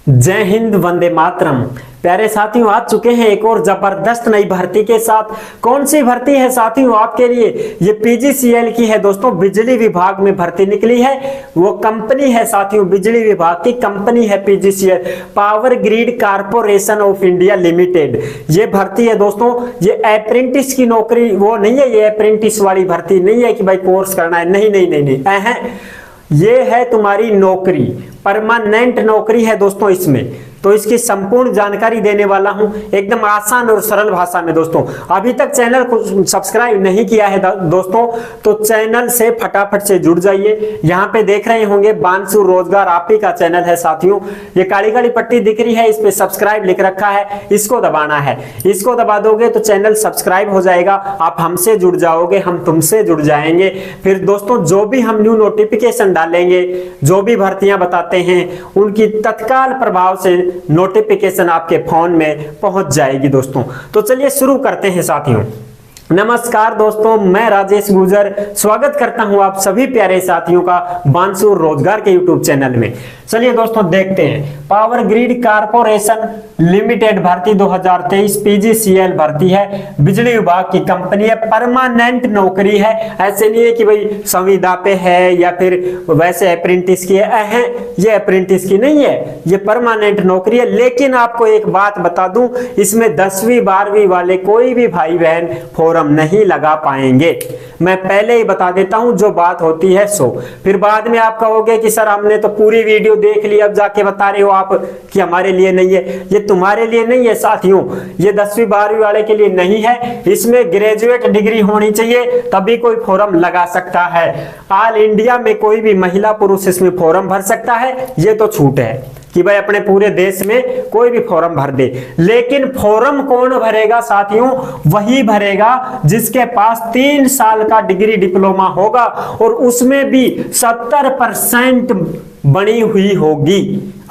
जय हिंद, वंदे मातरम। प्यारे साथियों, आ चुके हैं एक और जबरदस्त नई भर्ती के साथ। कौन सी भर्ती है साथियों आपके लिए? ये पीजीसीएल की है दोस्तों। बिजली विभाग में भर्ती निकली है। वो कंपनी है साथियों, बिजली विभाग की कंपनी है PGCL, power grid corporation of India limited. ये भर्ती है दोस्तों। ये अप्रेंटिस की नौकरी वो नहीं है। ये अप्रेंटिस वाली भर्ती नहीं है कि भाई कोर्स करना है। नहीं नहीं नहीं नहीं, ये है तुम्हारी नौकरी, परमानेंट नौकरी है दोस्तों इसमें। तो इसकी संपूर्ण जानकारी देने वाला हूं एकदम आसान और सरल भाषा में दोस्तों। अभी तक चैनल को सब्सक्राइब नहीं किया है दोस्तों तो चैनल से फटाफट से जुड़ जाइए। यहां पे देख रहे होंगे बांसु रोजगार आप ही का चैनल है साथियों। ये काली काली पट्टी दिख रही है, इस पे सब्सक्राइब लिख रखा है, इसको दबाना है। इसको दबा दोगे तो चैनल सब्सक्राइब हो जाएगा, आप हमसे जुड़ जाओगे, हम तुमसे जुड़ जाएंगे। फिर दोस्तों जो भी हम न्यू नोटिफिकेशन डालेंगे, जो भी भर्तियां बताते हैं, उनकी तत्काल प्रभाव से नोटिफिकेशन आपके फोन में पहुंच जाएगी दोस्तों। तो चलिए शुरू करते हैं साथियों। नमस्कार दोस्तों, मैं राजेश गुर्जर स्वागत करता हूं आप सभी प्यारे साथियों का बांसु रोजगार के यूट्यूब चैनल में। चलिए दोस्तों देखते हैं। पावर ग्रिड कारपोरेशन लिमिटेड भर्ती 2023 पीजीसीएल भर्ती है। बिजली विभाग की कंपनी है, परमानेंट नौकरी है। ऐसे नहीं है कि भाई संविदा पे है या फिर वैसे अप्रेंटिस की है। ये अप्रेंटिस की नहीं है, ये परमानेंट नौकरी है। लेकिन आपको एक बात बता दूं, इसमें 10वीं 12वीं वाले कोई भी भाई बहन फॉर्म नहीं लगा पाएंगे। मैं पहले ही बता देता हूं, जो बात होती है सो। फिर बाद में आप कहोगे कि सर हमने तो पूरी वीडियो देख ली, अब जाके बता रहे हो आप कि हमारे लिए नहीं है। ये तुम्हारे लिए नहीं है साथियों, ये 10वीं 12वीं वाले के लिए नहीं है। इसमें ग्रेजुएट डिग्री होनी चाहिए, तभी कोई फॉर्म लगा सकता है। ऑल इंडिया में कोई भी महिला पुरुष इसमें फॉर्म भर सकता है। ये तो छूट है कि भाई अपने पूरे देश में कोई भी फॉर्म भर दे। लेकिन फॉर्म कौन भरेगा साथियों? वही भरेगा जिसके पास 3 साल का डिग्री डिप्लोमा होगा और उसमें भी 70% बनी हुई होगी।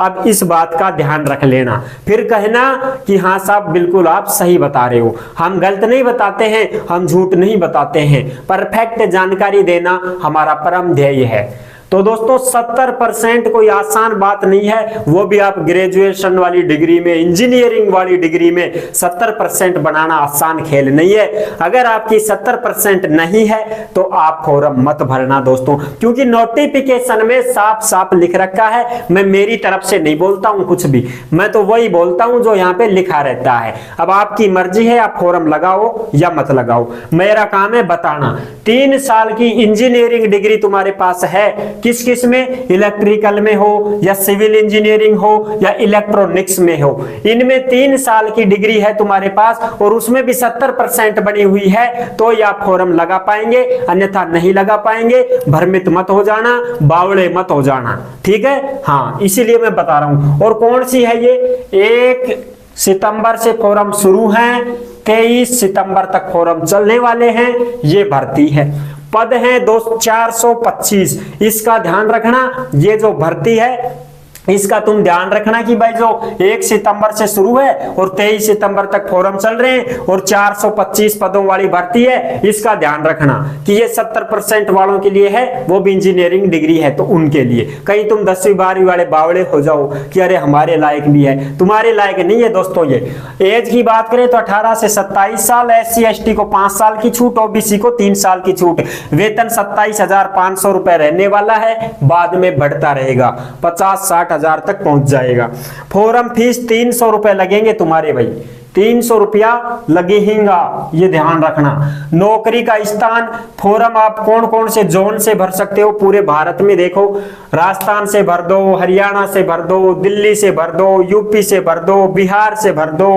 अब इस बात का ध्यान रख लेना, फिर कहना कि हाँ साहब बिल्कुल आप सही बता रहे हो। हम गलत नहीं बताते हैं, हम झूठ नहीं बताते हैं। परफेक्ट जानकारी देना हमारा परम ध्येय है। तो दोस्तों 70% कोई आसान बात नहीं है। वो भी आप ग्रेजुएशन वाली डिग्री में, इंजीनियरिंग वाली डिग्री में 70% बनाना आसान खेल नहीं है। अगर आपकी 70% नहीं है तो आप फॉर्म मत भरना दोस्तों, क्योंकि नोटिफिकेशन में साफ साफ लिख रखा है। मैं मेरी तरफ से नहीं बोलता हूं कुछ भी, मैं तो वही बोलता हूं जो यहाँ पे लिखा रहता है। अब आपकी मर्जी है, आप फॉर्म लगाओ या मत लगाओ, मेरा काम है बताना। 3 साल की इंजीनियरिंग डिग्री तुम्हारे पास है, किस किस में? इलेक्ट्रिकल में हो या सिविल इंजीनियरिंग हो या इलेक्ट्रॉनिक्स में हो, इनमें 3 साल की डिग्री है तुम्हारे पास और उसमें भी 70% बनी हुई है, तो या फॉर्म लगा पाएंगे, अन्यथा नहीं लगा पाएंगे। भ्रमित मत हो जाना, बावड़े मत हो जाना, ठीक है? हाँ, इसीलिए मैं बता रहा हूं। और कौन सी है ये? 1 सितंबर से फॉर्म शुरू है, 23 सितंबर तक फॉर्म चलने वाले हैं। ये भर्ती है। पद है दोस्त 425। इसका ध्यान रखना, ये जो भर्ती है इसका तुम ध्यान रखना कि भाई जो 1 सितंबर से शुरू है और 23 सितंबर तक फॉर्म चल रहे हैं और 425 पदों वाली भर्ती है। इसका ध्यान रखना कि ये 70% वालों के लिए है, वो भी इंजीनियरिंग डिग्री है तो उनके लिए। कहीं तुम 10वीं 12वीं वाले बावड़े हो जाओ कि अरे हमारे लायक भी है, तुम्हारे लायक नहीं है दोस्तों। ये एज की बात करें तो 18 से 27 साल, SC ST को 5 साल की छूट, OBC को 3 साल की छूट। वेतन 27,500 रुपए रहने वाला है, बाद में बढ़ता रहेगा, 50-60 हजार तक पहुंच जाएगा। फॉर्म फीस 300 रुपए लगेंगे तुम्हारे भाई, 300 रुपया लगेगा, ये ध्यान रखना। नौकरी का स्थान, फॉर्म आप कौन कौन से जोन से भर सकते हो पूरे भारत में? देखो, राजस्थान से भर दो, हरियाणा से भर दो, दिल्ली से भर दो, यूपी से भर दो, बिहार से भर दो,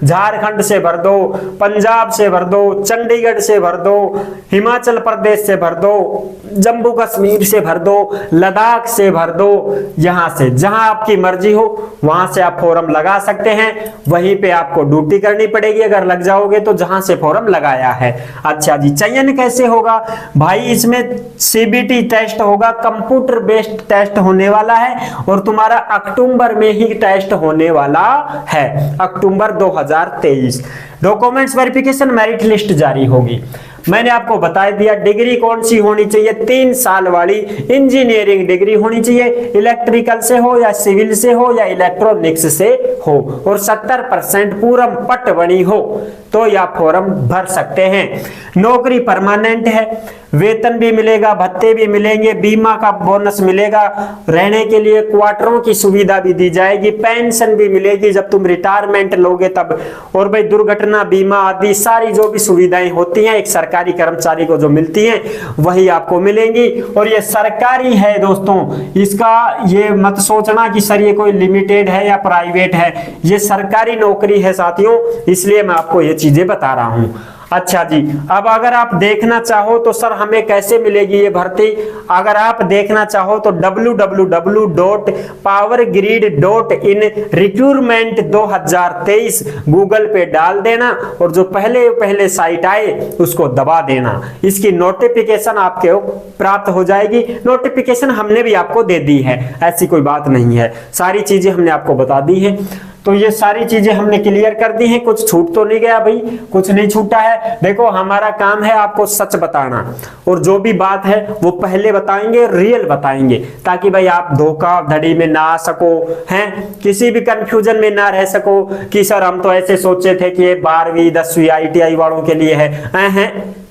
झारखंड से भर दो, पंजाब से भर दो, चंडीगढ़ से भर दो, हिमाचल प्रदेश से भर दो, जम्मू कश्मीर से भर दो, लद्दाख से भर दो। यहां से जहां आपकी मर्जी हो वहां से आप फॉर्म लगा सकते हैं। वहीं पे आपको ड्यूटी करनी पड़ेगी अगर लग जाओगे तो, जहां से फॉर्म लगाया है। अच्छा जी, चयन कैसे होगा भाई? इसमें CBT टेस्ट होगा, कंप्यूटर बेस्ड टेस्ट होने वाला है और तुम्हारा अक्टूबर में ही टेस्ट होने वाला है, अक्टूबर 2023। डॉक्यूमेंट्स वेरिफिकेशन, मेरिट लिस्ट जारी होगी। मैंने आपको बता दिया डिग्री कौन सी होनी चाहिए, 3 साल वाली इंजीनियरिंग डिग्री होनी चाहिए, इलेक्ट्रिकल से हो या सिविल से हो या इलेक्ट्रॉनिक्स से हो, और 70% पूरम पट बनी हो तो यह फॉर्म भर सकते हैं। नौकरी परमानेंट है, वेतन भी मिलेगा, भत्ते भी मिलेंगे, बीमा का बोनस मिलेगा, रहने के लिए क्वार्टरों की सुविधा भी दी जाएगी, पेंशन भी मिलेगी जब तुम रिटायरमेंट लोगे तब, और भाई दुर्घटना बीमा आदि सारी जो भी सुविधाएं होती हैं एक सरकारी कर्मचारी को जो मिलती हैं वही आपको मिलेंगी। और ये सरकारी है दोस्तों, इसका ये मत सोचना कि सर ये कोई लिमिटेड है या प्राइवेट है, ये सरकारी नौकरी है साथियों, इसलिए मैं आपको ये चीजें बता रहा हूं। अच्छा जी, अब अगर आप देखना चाहो तो सर हमें कैसे मिलेगी ये भर्ती, अगर आप देखना चाहो तो www.powergrid.in रिक्रूटमेंट 2023 गूगल पे डाल देना और जो पहले साइट आए उसको दबा देना, इसकी नोटिफिकेशन आपको प्राप्त हो जाएगी। नोटिफिकेशन हमने भी आपको दे दी है, ऐसी कोई बात नहीं है, सारी चीजें हमने आपको बता दी है। तो ये सारी चीजें हमने क्लियर कर दी हैं, कुछ छूट तो नहीं गया भाई, कुछ नहीं छूटा है। देखो हमारा काम है आपको सच बताना, और जो भी बात है वो पहले बताएंगे, रियल बताएंगे, ताकि भाई आप धोखाधड़ी में ना आ सको, हैं किसी भी कंफ्यूजन में ना रह सको कि सर हम तो ऐसे सोचे थे कि ये 12वीं 10वीं ITI वालों के लिए है,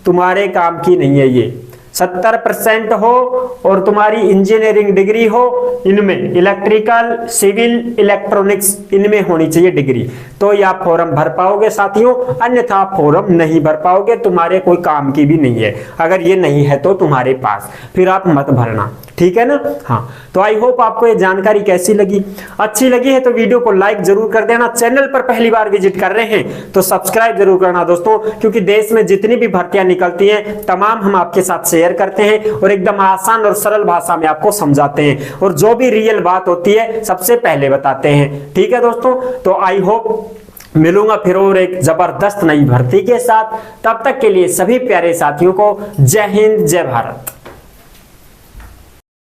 तुम्हारे काम की नहीं है ये। 70% हो और तुम्हारी इंजीनियरिंग डिग्री हो, इनमें इलेक्ट्रिकल सिविल इलेक्ट्रॉनिक्स इनमें होनी चाहिए डिग्री, तो ये आप फॉर्म भर पाओगे साथियों, अन्यथा आप फॉर्म नहीं भर पाओगे, तुम्हारे कोई काम की भी नहीं है। अगर ये नहीं है तो तुम्हारे पास, फिर आप मत भरना, ठीक है ना। हाँ, तो आई होप आपको ये जानकारी कैसी लगी, अच्छी लगी है तो वीडियो को लाइक जरूर कर देना, चैनल पर पहली बार विजिट कर रहे हैं तो सब्सक्राइब जरूर करना दोस्तों, क्योंकि देश में जितनी भी भर्तियां निकलती हैं तमाम हम आपके साथ शेयर करते हैं और एकदम आसान और सरल भाषा में आपको समझाते हैं, और जो भी रियल बात होती है सबसे पहले बताते हैं, ठीक है दोस्तों। तो आई होप मिलूंगा फिर और एक जबरदस्त नई भर्ती के साथ, तब तक के लिए सभी प्यारे साथियों को जय हिंद जय भारत।